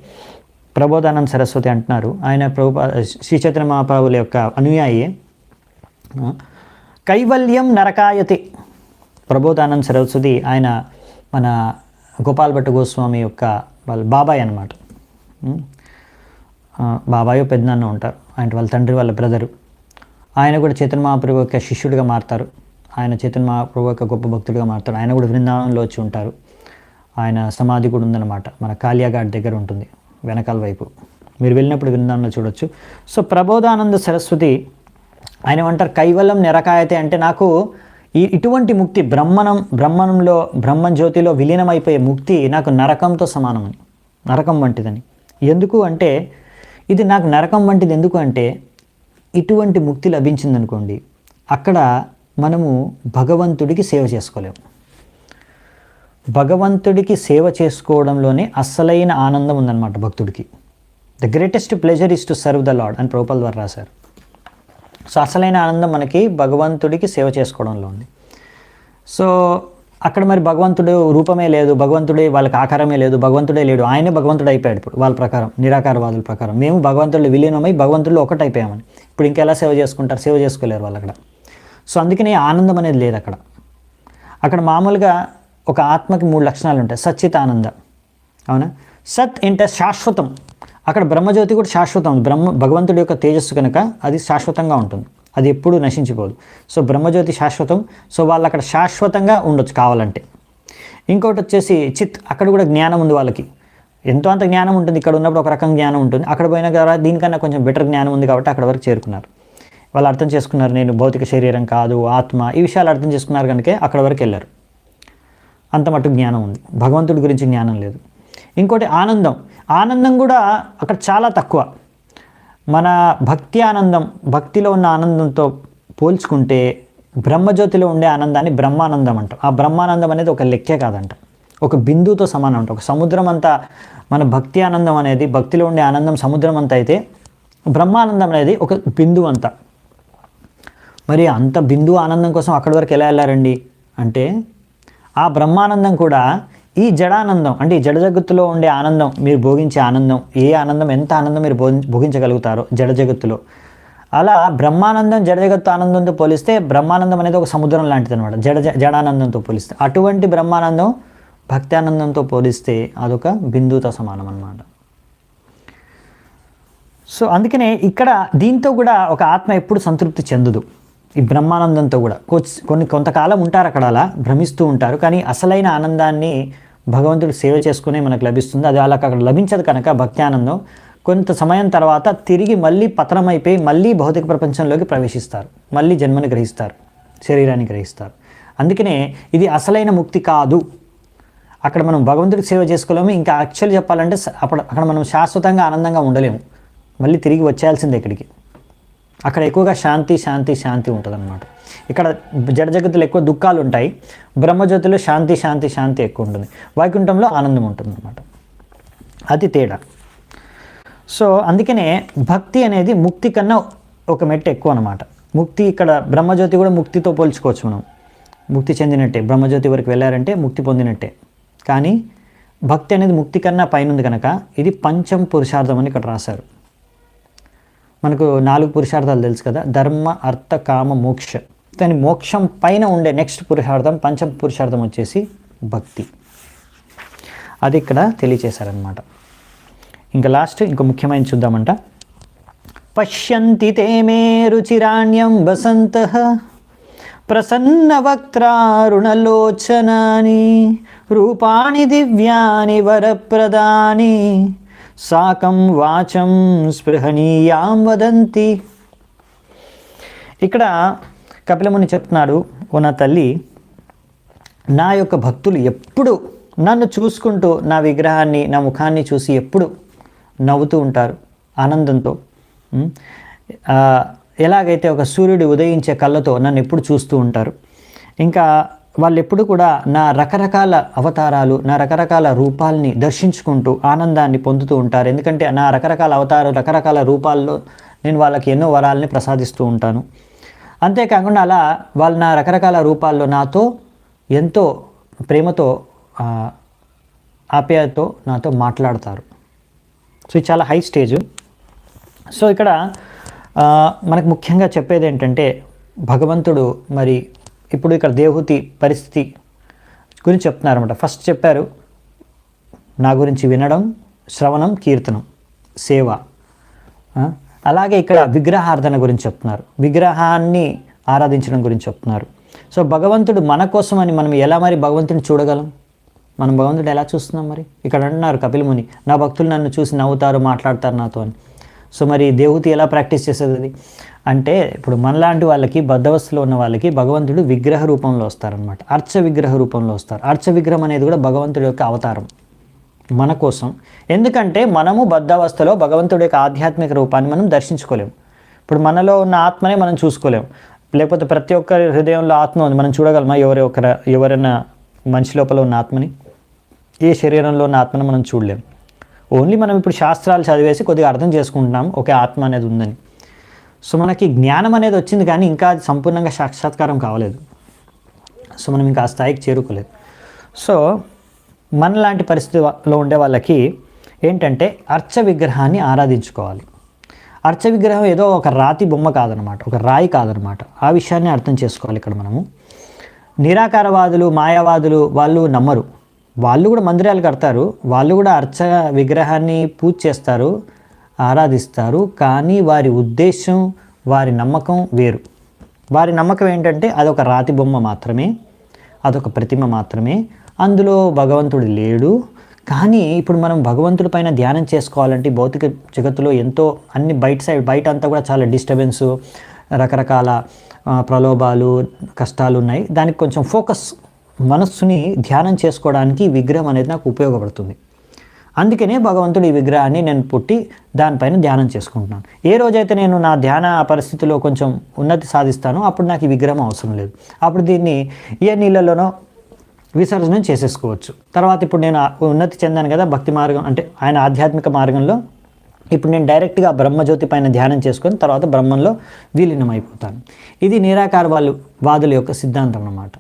ప్రబోధానంద సరస్వతి అంటున్నారు. ఆయన శ్రీ చైతన్య మహాప్రభుల యొక్క అనుయాయి. కైవల్యం నరకాయతే. ప్రబోధానంద సరస్వతి ఆయన మన గోపాల్ భట్ట గోస్వామి యొక్క వాళ్ళ బాబాయ్ అన్నమాట. బాబాయో పెద్దనాన్న ఉంటారు, ఆయన వాళ్ళ తండ్రి వాళ్ళ బ్రదరు. ఆయన కూడా చైతన్య మహాప్రభు యొక్క శిష్యుడిగా మారుతారు. ఆయన చైతన్య మహాప్రభు యొక్క గొప్ప భక్తుడిగా మారుతారు. ఆయన కూడా బృందావనంలో వచ్చి ఉంటారు. ఆయన సమాధి కూడా ఉందన్నమాట, మన కాళియాఘాట్ దగ్గర ఉంటుంది వెనకాల వైపు. మీరు వెళ్ళినప్పుడు బృందావనంలో చూడొచ్చు. సో ప్రబోధానంద సరస్వతి ఆయన ఏమంటారు, కైవల్యం నిరకాయతే అంటే నాకు ఇటువంటి ముక్తి, బ్రహ్మణంలో బ్రహ్మజ్యోతిలో విలీనమైపోయే ముక్తి నాకు నరకంతో సమానమని, నరకం వంటిదని. ఎందుకు అంటే ఇది నాకు నరకం వంటిది ఎందుకు అంటే ఇటువంటి ముక్తి లభించిందనుకోండి, అక్కడ మనము భగవంతుడికి సేవ చేసుకోలేము. భగవంతుడికి సేవ చేసుకోవడంలోనే అస్సలైన ఆనందం ఉందన్నమాట భక్తుడికి. The greatest pleasure is to serve the lord అని ప్రభుపాల్ వారు రాశారు. సో అసలైన ఆనందం మనకి భగవంతుడికి సేవ చేసుకోవడంలో ఉంది. సో అక్కడ మరి భగవంతుడు రూపమే లేదు, భగవంతుడే వాళ్ళకి ఆకారమే లేదు, భగవంతుడే లేడు, ఆయనే భగవంతుడు అయిపోయాడు. ఇప్పుడు వాళ్ళ ప్రకారం, నిరాకారవాదుల ప్రకారం మేము భగవంతుడు విలీనమై భగవంతుడిలో ఒకటైపోయామని. ఇప్పుడు ఇంకెలా సేవ చేసుకుంటారు? సేవ చేసుకోలేరు వాళ్ళు అక్కడ. సో అందుకనే ఆనందం అనేది లేదు అక్కడ. అక్కడ మామూలుగా ఒక ఆత్మకి 3 లక్షణాలు ఉంటాయి. సచ్చిత్ ఆనంద, అవునా? సత్ అంటే శాశ్వతం. అక్కడ బ్రహ్మజ్యోతి కూడా శాశ్వతం. భగవంతుడి యొక్క తేజస్సు కనుక అది శాశ్వతంగా ఉంటుంది, అది ఎప్పుడూ నశించిపోదు. సో బ్రహ్మజ్యోతి శాశ్వతం. సో వాళ్ళు అక్కడ శాశ్వతంగా ఉండొచ్చు కావాలంటే. ఇంకోటి వచ్చేసి చిత్, అక్కడ కూడా జ్ఞానం ఉంది వాళ్ళకి. ఎంతో అంత జ్ఞానం ఉంటుంది, ఇక్కడ ఉన్నప్పుడు ఒక రకం జ్ఞానం ఉంటుంది, అక్కడ పోయిన తర్వాత దీనికన్నా కొంచెం బెటర్ జ్ఞానం ఉంది కాబట్టి అక్కడ వరకు చేరుకున్నారు. వాళ్ళు అర్థం చేసుకున్నారు, నేను భౌతిక శరీరం కాదు, ఆత్మ, ఈ విషయాలు అర్థం చేసుకున్నారు కనుకే అక్కడ వరకు వెళ్ళారు. అంత మటుకు జ్ఞానం ఉంది, భగవంతుడి గురించి జ్ఞానం లేదు. ఇంకోటి ఆనందం కూడా అక్కడ చాలా తక్కువ. మన భక్తి ఆనందం, భక్తిలో ఉన్న ఆనందంతో పోల్చుకుంటే బ్రహ్మజ్యోతిలో ఉండే ఆనందాన్ని బ్రహ్మానందం అంటాం. ఆ బ్రహ్మానందం అనేది ఒక లెక్కే కాదంట, ఒక బిందువుతో సమానం అంట. ఒక సముద్రం అంతా మన భక్తి ఆనందం అనేది, భక్తిలో ఉండే ఆనందం సముద్రం అంతా అయితే బ్రహ్మానందం అనేది ఒక బిందువు అంతా. మరి అంత బిందువు ఆనందం కోసం అక్కడి వరకు ఎలా వెళ్ళారండి అంటే, ఆ బ్రహ్మానందం కూడా ఈ జడానందం అంటే ఈ జడ జగత్తులో ఉండే ఆనందం, మీరు భోగించే ఆనందం, ఏ ఆనందం, ఎంత ఆనందం మీరు భోగించగలుగుతారో జడ జగత్తులో, అలా బ్రహ్మానందం జడ జగత్తు ఆనందంతో పోలిస్తే బ్రహ్మానందం అనేది ఒక సముద్రం లాంటిది అనమాట. జడానందంతో పోలిస్తే అటువంటి బ్రహ్మానందం భక్తి ఆనందంతో పోలిస్తే అదొక బిందువుతో సమానం అన్నమాట. సో అందుకనే ఇక్కడ దీంతో కూడా ఒక ఆత్మ ఎప్పుడు సంతృప్తి చెందదు. ఈ బ్రహ్మానందంతో కూడా కొంతకాలం ఉంటారు అక్కడ, అలా భ్రమిస్తూ ఉంటారు. కానీ అసలైన ఆనందాన్ని భగవంతుడు సేవ చేసుకునే మనకు లభిస్తుంది. అది అలా అక్కడ లభించదు కనుక భక్తి ఆనందం కొంత సమయం తర్వాత తిరిగి మళ్ళీ పతనమైపోయి మళ్ళీ భౌతిక ప్రపంచంలోకి ప్రవేశిస్తారు, మళ్ళీ జన్మని గ్రహిస్తారు, శరీరాన్ని గ్రహిస్తారు. అందుకనే ఇది అసలైన ముక్తి కాదు. అక్కడ మనం భగవంతుడికి సేవ చేసుకోలేము. ఇంకా యాక్చువల్ చెప్పాలంటే అక్కడ మనం శాశ్వతంగా ఆనందంగా ఉండలేము, మళ్ళీ తిరిగి వచ్చేయాల్సిందే ఇక్కడికి. అక్కడ ఎక్కువగా శాంతి శాంతి శాంతి ఉంటుంది అన్నమాట. ఇక్కడ జడ జగత్తులో ఎక్కువ దుఃఖాలు ఉంటాయి, బ్రహ్మజ్యోతిలో శాంతి శాంతి శాంతి ఎక్కువ ఉంటుంది, వైకుంఠంలో ఆనందం ఉంటుంది అన్నమాట. అది తేడా. సో అందుకనే భక్తి అనేది ముక్తి కన్నా ఒక మెట్టు ఎక్కువ అన్నమాట. ముక్తి ఇక్కడ బ్రహ్మజ్యోతి కూడా ముక్తితో పోల్చుకోవచ్చు మనం, ముక్తి చెందినట్టే. బ్రహ్మజ్యోతి వరకు వెళ్ళారంటే ముక్తి పొందినట్టే. కానీ భక్తి అనేది ముక్తి కన్నా పైన ఉంది కనుక ఇది పంచమ పురుషార్థం అని ఇక్కడ రాశారు. మనకు 4 పురుషార్థాలు తెలుసు కదా, ధర్మ అర్థ కామ మోక్ష. దాని మోక్షం పైన ఉండే నెక్స్ట్ పురుషార్థం, పంచమ పురుషార్థం వచ్చేసి భక్తి. అది ఇక్కడ తెలియచేశారనమాట. ఇంకా లాస్ట్ ఇంకో ముఖ్యమైన చూద్దామంట. పశ్యంతి తే మే రుచిరాణ్యం వసంతః ప్రసన్న వక్త్రారుణలోచనాని రూపాణి దివ్యాని వరప్రదాని సాకం వాచం స్పృహణీయాం వదంతి. ఇక్కడ కపిలముని చెప్తున్నాడు, ఓ నా తల్లి, నా యొక్క భక్తులు ఎప్పుడు నన్ను చూసుకుంటూ నా విగ్రహాన్ని, నా ముఖాన్ని చూసి ఎప్పుడు నవ్వుతూ ఉంటారు ఆనందంతో. ఎలాగైతే ఒక సూర్యుడు ఉదయించే కళ్ళతో నన్ను ఎప్పుడు చూస్తూ ఉంటారు. ఇంకా వాళ్ళు ఎప్పుడు కూడా నా రకరకాల అవతారాలు, నా రకరకాల రూపాల్ని దర్శించుకుంటూ ఆనందాన్ని పొందుతూ ఉంటారు. ఎందుకంటే నా రకరకాల అవతారాలు, రకరకాల రూపాల్లో నేను వాళ్ళకి ఎన్నో వరాలని ప్రసాదిస్తూ ఉంటాను. అంతేకాకుండా అలా వాళ్ళు నా రకరకాల రూపాల్లో నాతో ఎంతో ప్రేమతో, ఆప్యాయతతో నాతో మాట్లాడతారు. సో ఇది చాలా హై స్టేజ్. సో ఇక్కడ మనకు ముఖ్యంగా చెప్పేది ఏంటంటే, భగవంతుడు మరి ఇప్పుడు ఇక్కడ దేవహూతి పరిస్థితి గురించి చెప్తున్నారన్నమాట. ఫస్ట్ చెప్పారు నా గురించి వినడం, శ్రవణం, కీర్తనం, సేవ. అలాగే ఇక్కడ విగ్రహార్థన గురించి చెప్తున్నారు, విగ్రహాన్ని ఆరాధించడం గురించి చెప్తున్నారు. సో భగవంతుడు మన కోసమని మనం ఎలా మరి భగవంతుడిని చూడగలం? మనం భగవంతుడు ఎలా చూస్తున్నాం? మరి ఇక్కడ అంటున్నారు కపిలముని, నా భక్తులు నన్ను చూసి నవ్వుతారు, మాట్లాడతారు నాతో అని. సో మరి దేవహూతి ఎలా ప్రాక్టీస్ చేసేది అది అంటే, ఇప్పుడు మనలాంటి వాళ్ళకి, బద్ధవస్థలో ఉన్న వాళ్ళకి భగవంతుడు విగ్రహ రూపంలో వస్తారనమాట, అర్చ విగ్రహ రూపంలో వస్తారు. అర్చ విగ్రహం అనేది కూడా భగవంతుడి యొక్క అవతారం మన కోసం. ఎందుకంటే మనము బద్ధావస్థలో భగవంతుడి యొక్క ఆధ్యాత్మిక రూపాన్ని మనం దర్శించుకోలేము. ఇప్పుడు మనలో ఉన్న ఆత్మనే మనం చూసుకోలేము. లేకపోతే ప్రతి ఒక్కరి హృదయంలో ఆత్మ ఉంది, మనం చూడగలమా? ఎవరైనా మనిషి లోపల ఉన్న ఆత్మని, ఏ శరీరంలో ఉన్న ఆత్మని మనం చూడలేము. ఓన్లీ మనం ఇప్పుడు శాస్త్రాలు చదివేసి కొద్దిగా అర్థం చేసుకుంటున్నాం, ఒకే ఆత్మ అనేది ఉందని. సో మనకి జ్ఞానం అనేది వచ్చింది, కానీ ఇంకా అది సంపూర్ణంగా సాక్షాత్కారం కావలేదు. సో మనం ఇంకా ఆ స్థాయికి చేరుకోలేదు. సో మనలాంటి పరిస్థితిలో ఉండే వాళ్ళకి ఏంటంటే అర్చ విగ్రహాన్ని ఆరాధించుకోవాలి. అర్చ విగ్రహం ఏదో ఒక రాతి బొమ్మ కాదనమాట, ఒక రాయి కాదనమాట. ఆ విషయాన్ని అర్థం చేసుకోవాలి ఇక్కడ మనము. నిరాకారవాదులు, మాయావాదులు వాళ్ళు నమ్మరు. వాళ్ళు కూడా మందిరాలు కడతారు, వాళ్ళు కూడా అర్చ విగ్రహాన్ని పూజ చేస్తారు, ఆరాధిస్తారు. కానీ వారి ఉద్దేశం, వారి నమ్మకం వేరు. వారి నమ్మకం ఏంటంటే అదొక రాతి బొమ్మ మాత్రమే, అదొక ప్రతిమ మాత్రమే, అందులో భగవంతుడు లేడు. కానీ ఇప్పుడు మనం భగవంతుడి పైన ధ్యానం చేసుకోవాలంటే భౌతిక జగత్తులో ఎంతో అన్ని బయట అంతా కూడా చాలా డిస్టర్బెన్సు, రకరకాల ప్రలోభాలు, కష్టాలు ఉన్నాయి. దానికి కొంచెం ఫోకస్, మనస్సుని ధ్యానం చేసుకోవడానికి విగ్రహం అనేది నాకు ఉపయోగపడుతుంది. అందుకనే భగవంతుడు ఈ విగ్రహాన్ని నేను పుట్టి దానిపైన ధ్యానం చేసుకుంటున్నాను. ఏ రోజైతే నేను నా ధ్యాన పరిస్థితిలో కొంచెం ఉన్నతి సాధిస్తానో అప్పుడు నాకు ఈ విగ్రహం అవసరం లేదు. అప్పుడు దీన్ని ఏ నీళ్ళలోనో విసర్జనం చేసేసుకోవచ్చు. తర్వాత ఇప్పుడు నేను ఉన్నతి చెందాను కదా భక్తి మార్గం అంటే ఆయన ఆధ్యాత్మిక మార్గంలో, ఇప్పుడు నేను డైరెక్ట్గా బ్రహ్మజ్యోతి పైన ధ్యానం చేసుకొని తర్వాత బ్రహ్మంలో విలీనం అయిపోతాను. ఇది నిరాకార వాదుల యొక్క సిద్ధాంతం అన్నమాట.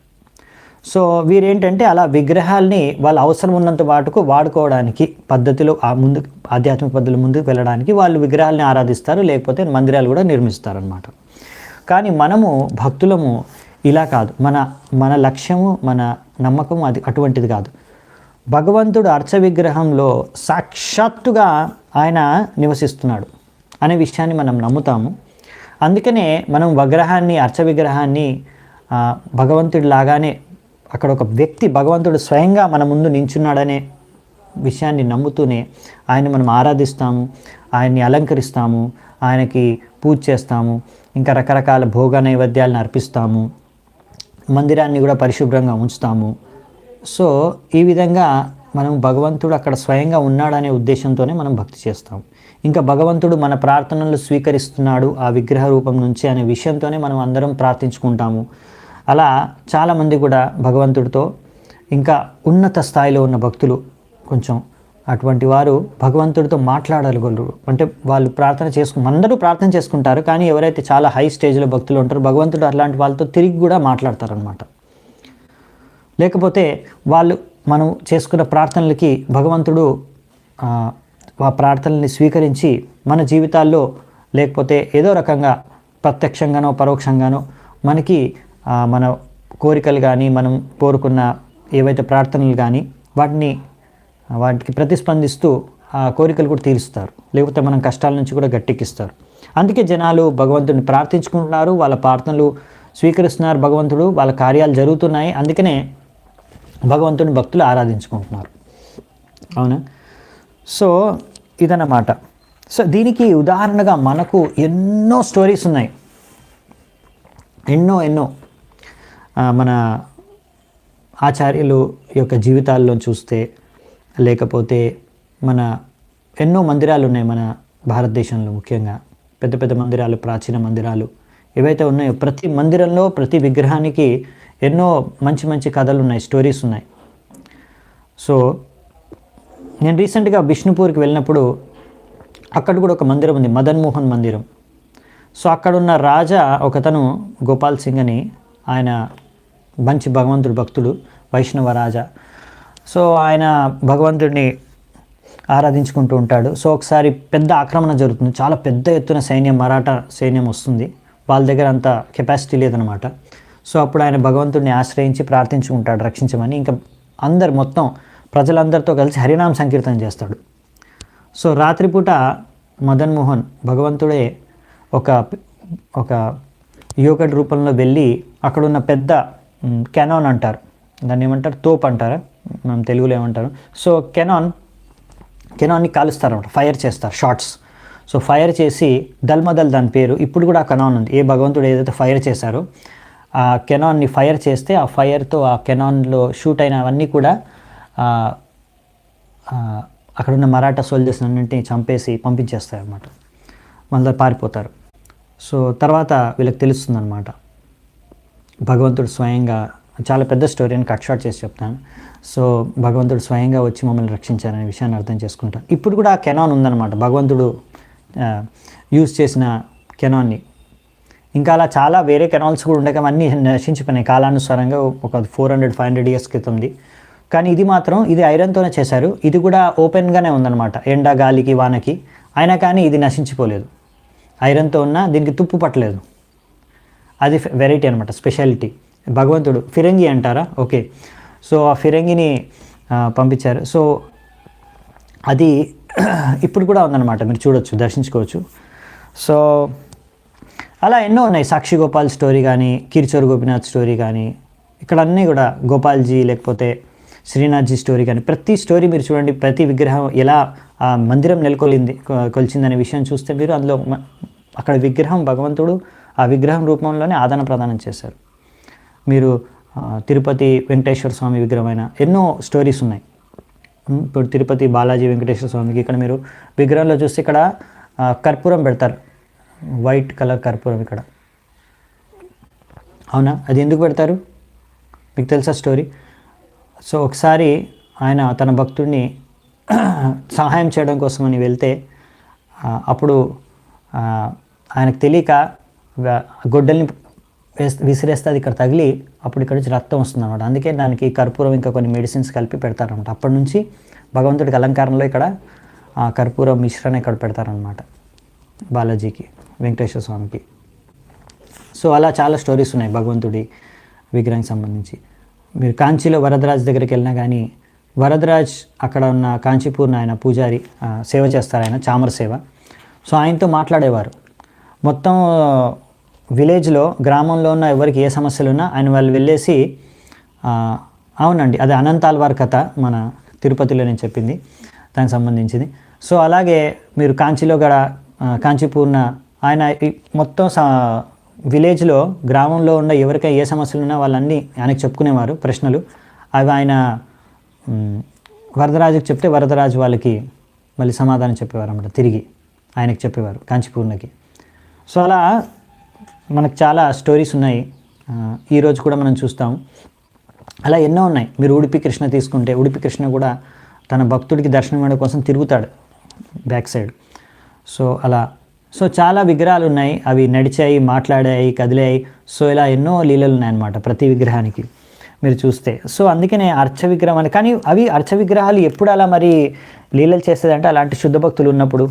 సో వీరేంటంటే అలా విగ్రహాల్ని వాళ్ళ అవసరం ఉన్నంత వాటుకు వాడుకోవడానికి పద్ధతిలో ముందు ఆధ్యాత్మిక పద్ధతిలో ముందుకు వెళ్ళడానికి వాళ్ళు విగ్రహాలని ఆరాధిస్తారు, లేకపోతే మందిరాలు కూడా నిర్మిస్తారనమాట. కానీ మనము భక్తులము ఇలా కాదు. మన లక్ష్యము, మన నమ్మకం అది అటువంటిది కాదు. భగవంతుడు అర్చ విగ్రహంలో సాక్షాత్తుగా ఆయన నివసిస్తున్నాడు అనే విషయాన్ని మనం నమ్ముతాము. అందుకనే మనం అర్చ విగ్రహాన్ని భగవంతుడి లాగానే, అక్కడ ఒక వ్యక్తి భగవంతుడు స్వయంగా మన ముందు నించున్నాడనే విషయాన్ని నమ్ముతూనే ఆయన మనం ఆరాధిస్తాము, ఆయన్ని అలంకరిస్తాము, ఆయనకి పూజ చేస్తాము, ఇంకా రకరకాల భోగ నైవేద్యాలను అర్పిస్తాము, మందిరాన్ని కూడా పరిశుభ్రంగా ఉంచుతాము. సో ఈ విధంగా మనం భగవంతుడు అక్కడ స్వయంగా ఉన్నాడనే ఉద్దేశంతోనే మనం భక్తి చేస్తాం. ఇంకా భగవంతుడు మన ప్రార్థనలు స్వీకరిస్తున్నాడు ఆ విగ్రహ రూపం నుంచి అనే విషయంతోనే మనం అందరం ప్రార్థించుకుంటాము. అలా చాలామంది కూడా భగవంతుడితో, ఇంకా ఉన్నత స్థాయిలో ఉన్న భక్తులు కొంచెం అటువంటి వారు భగవంతుడితో మాట్లాడగలరు. అంటే వాళ్ళు అందరూ ప్రార్థన చేసుకుంటారు, కానీ ఎవరైతే చాలా హై స్టేజ్లో భక్తులు ఉంటారో భగవంతుడు అలాంటి వాళ్ళతో తిరిగి కూడా మాట్లాడతారనమాట. లేకపోతే మనం చేసుకున్న ప్రార్థనలకి భగవంతుడు ఆ ప్రార్థనల్ని స్వీకరించి మన జీవితాల్లో, లేకపోతే ఏదో రకంగా ప్రత్యక్షంగానో పరోక్షంగానో మనకి మన కోరికలు కానీ, మనం కోరుకున్న ఏవైతే ప్రార్థనలు కానీ వాటికి ప్రతిస్పందిస్తూ ఆ కోరికలు కూడా తీరుస్తారు, లేకపోతే మనం కష్టాల నుంచి కూడా గట్టెక్కిస్తారు. అందుకే జనాలు భగవంతుడిని ప్రార్థించుకుంటున్నారు, వాళ్ళ ప్రార్థనలు స్వీకరిస్తున్నారు, భగవంతుడు వాళ్ళ కార్యాలు జరుగుతున్నాయి. అందుకనే భగవంతుడిని భక్తులు ఆరాధించుకుంటున్నారు. అవునా? సో ఇదన్నమాట. సో దీనికి ఉదాహరణగా మనకు ఎన్నో స్టోరీస్ ఉన్నాయి, ఎన్నో మన ఆచార్యులు యొక్క జీవితాల్లో చూస్తే, లేకపోతే మన ఎన్నో మందిరాలు ఉన్నాయి మన భారతదేశంలో. ముఖ్యంగా పెద్ద పెద్ద మందిరాలు, ప్రాచీన మందిరాలు ఏవైతే ఉన్నాయో ప్రతి మందిరంలో, ప్రతి విగ్రహానికి ఎన్నో మంచి మంచి కథలు ఉన్నాయి, స్టోరీస్ ఉన్నాయి. సో నేను రీసెంట్గా బిష్ణుపూర్కి వెళ్ళినప్పుడు అక్కడ కూడా ఒక మందిరం ఉంది, మదన్ మోహన్ మందిరం. సో అక్కడున్న రాజా ఒకతను గోపాల్ సింగ్ అని, ఆయన మంచి భగవంతుడు భక్తుడు, వైష్ణవ రాజా. సో ఆయన భగవంతుడిని ఆరాధించుకుంటూ ఉంటాడు. సో ఒకసారి పెద్ద ఆక్రమణ జరుగుతుంది, చాలా పెద్ద ఎత్తున మరాఠా సైన్యం వస్తుంది. వాళ్ళ దగ్గర అంత కెపాసిటీ లేదనమాట. సో అప్పుడు ఆయన భగవంతుడిని ఆశ్రయించి ప్రార్థించుకుంటాడు రక్షించమని. ఇంకా మొత్తం ప్రజలందరితో కలిసి హరినామ సంకీర్తన చేస్తాడు. సో రాత్రిపూట మదన్ మోహన్ భగవంతుడే ఒక యువకుడి రూపంలో వెళ్ళి అక్కడున్న పెద్ద కెనాన్ అంటారు, దాన్ని ఏమంటారు, తోపు అంటారా, మనం తెలుగులో ఏమంటారు. సో కెనాన్ని కాలుస్తారన్నమాట, ఫైర్ చేస్తారు, షార్ట్స్. సో ఫైర్ చేసి దల్మదల్ దాని పేరు, ఇప్పుడు కూడా ఆ కెనాన్ ఉంది. ఏ భగవంతుడు ఏదైతే ఫైర్ చేశారో ఆ కెనాన్ని ఫైర్ చేస్తే ఆ ఫైర్తో ఆ కెనాన్లో షూట్ అయినవన్నీ కూడా అక్కడున్న మరాఠా సోల్జర్స్ అన్నింటినీ చంపేసి పంపించేస్తాయి అన్నమాట, మళ్ళీ పారిపోతారు. సో తర్వాత వీళ్ళకి తెలుస్తుందన్నమాట భగవంతుడు స్వయంగా, చాలా పెద్ద స్టోరీ అని కట్ షార్ట్ చేసి చెప్తాను. సో భగవంతుడు స్వయంగా వచ్చి మమ్మల్ని రక్షించారనే విషయాన్ని అర్థం చేసుకుంటాను. ఇప్పుడు కూడా ఆ కెనాన్ ఉందన్నమాట, భగవంతుడు యూజ్ చేసిన కెనాన్ని. ఇంకా అలా చాలా వేరే కెనాల్స్ కూడా ఉండగా అన్నీ నశించిపోయినాయి కాలానుసారంగా, ఒక 400-500 ఇయర్స్ క్రితంది. కానీ ఇది మాత్రం, ఇది ఐరన్తోనే చేశారు. ఇది కూడా ఓపెన్గానే ఉందన్నమాట, ఎండ గాలికి వానకి, అయినా కానీ ఇది నశించిపోలేదు. ఐరన్తో ఉన్న దీనికి తుప్పు పట్టలేదు. అది వెరైటీ అనమాట, స్పెషాలిటీ. భగవంతుడు ఫిరంగి అంటారా, ఓకే. సో ఆ ఫిరంగిని పంపించారు. సో అది ఇప్పుడు కూడా ఉందన్నమాట, మీరు చూడొచ్చు, దర్శించుకోవచ్చు. సో అలా ఎన్నో ఉన్నాయి. సాక్షి గోపాల్ స్టోరీ కానీ, కిరిచోర్ గోపినాథ్ స్టోరీ కానీ, ఇక్కడ అన్నీ కూడా గోపాల్జీ, లేకపోతే శ్రీనాథ్జీ స్టోరీ కానీ ప్రతి స్టోరీ మీరు చూడండి, ప్రతి విగ్రహం ఎలా ఆ మందిరం కొలిచిందనే విషయం చూస్తే మీరు అందులో అక్కడ విగ్రహం భగవంతుడు ఆ విగ్రహం రూపంలోనే ఆదాన ప్రదానం చేశారు. మీరు తిరుపతి వెంకటేశ్వర స్వామి విగ్రహమైన ఎన్నో స్టోరీస్ ఉన్నాయి. ఇప్పుడు తిరుపతి బాలాజీ వెంకటేశ్వర స్వామికి ఇక్కడ మీరు విగ్రహంలో చూస్తే ఇక్కడ కర్పూరం పెడతారు, వైట్ కలర్ కర్పూరం ఇక్కడ. అవునా, అది ఎందుకు పెడతారు మీకు తెలుసా స్టోరీ? సో ఒకసారి ఆయన తన భక్తుడిని సహాయం చేయడం కోసమని వెళ్తే అప్పుడు ఆయనకు తెలియక గొడ్డల్ని విసిరేస్తే అది ఇక్కడ తగిలి అప్పుడు ఇక్కడ నుంచి రక్తం వస్తుంది అనమాట. అందుకే దానికి కర్పూరం ఇంకా కొన్ని మెడిసిన్స్ కలిపి పెడతారనమాట. అప్పటి నుంచి భగవంతుడికి అలంకారంలో ఇక్కడ కర్పూరం మిశ్రణ ఇక్కడ పెడతారనమాట బాలాజీకి, వెంకటేశ్వర స్వామికి. సో అలా చాలా స్టోరీస్ ఉన్నాయి భగవంతుడి విగ్రహానికి సంబంధించి. మీరు కాంచీలో వరదరాజ్ దగ్గరికి వెళ్ళినా కానీ వరదరాజ్ అక్కడ ఉన్న కాంచీపూర్ణ ఆయన పూజారి సేవ చేస్తారు, ఆయన చామర సేవ. సో ఆయనతో మాట్లాడేవారు. మొత్తం విలేజ్లో గ్రామంలో ఉన్న ఎవరికి ఏ సమస్యలు ఉన్నా ఆయన వాళ్ళు వెళ్ళేసి, అవునండి అది అనంతాల్వార్ కథ మన తిరుపతిలో నేను చెప్పింది దానికి సంబంధించింది. సో అలాగే మీరు కాంచీలో కూడా కాంచీపూర్ణ ఆయన మొత్తం విలేజ్లో గ్రామంలో ఉన్న ఎవరికైనా ఏ సమస్యలు ఉన్నా వాళ్ళన్నీ ఆయనకు చెప్పుకునేవారు ప్రశ్నలు. అవి ఆయన వరదరాజుకి చెప్తే వరదరాజు వాళ్ళకి మళ్ళీ సమాధానం చెప్పేవారు అన్నమాట, తిరిగి ఆయనకు చెప్పేవారు కాంచీపూర్ణకి. సో అలా మనకు చాలా స్టోరీస్ ఉన్నాయి, ఈరోజు కూడా మనం చూస్తాం. అలా ఎన్నో ఉన్నాయి. మీరు ఉడిపి కృష్ణ తీసుకుంటే ఉడిపి కృష్ణ కూడా తన భక్తుడికి దర్శనం ఇవ్వడం కోసం తిరుగుతాడు బ్యాక్ సైడ్. సో అలా సో చాలా విగ్రహాలు ఉన్నాయి, అవి నడిచాయి, మాట్లాడాయి, కదిలాయి. సో ఇలా ఎన్నో లీలలు ఉన్నాయన్నమాట ప్రతి విగ్రహానికి మీరు చూస్తే. సో అందుకనే అర్చ విగ్రహం అని. కానీ అవి అర్చ విగ్రహాలు ఎప్పుడు అలా మరి లీలలు చేసేదంటే అలాంటి శుద్ధ భక్తులు ఉన్నప్పుడు.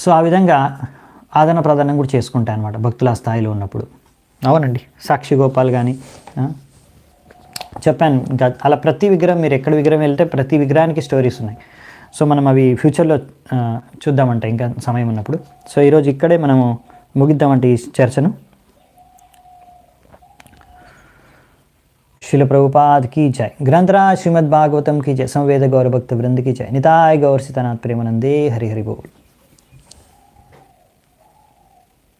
సో ఆ విధంగా ఆదరణ ప్రదానం కూడా చేసుకుంటాయి అన్నమాట భక్తుల ఆ స్థాయిలో ఉన్నప్పుడు. అవునండి, సాక్షి గోపాల్ కానీ చెప్పాను ఇంకా అలా ప్రతి విగ్రహం, మీరు ఎక్కడ విగ్రహం వెళ్తే ప్రతి విగ్రహానికి స్టోరీస్ ఉన్నాయి. సో మనం అవి ఫ్యూచర్లో చూద్దామంటే ఇంకా సమయం ఉన్నప్పుడు. సో ఈరోజు ఇక్కడే మనము ముగిద్దామంటే ఈ చర్చను. శిల ప్రభుపాద్ की जय, ग्रंथराज श्रीमद् भागवतम की जय, संवेद गौर भक्त वृंद की जय, निताय गौर सीतानाथ प्रेमानंदे, हरि हरि बोल.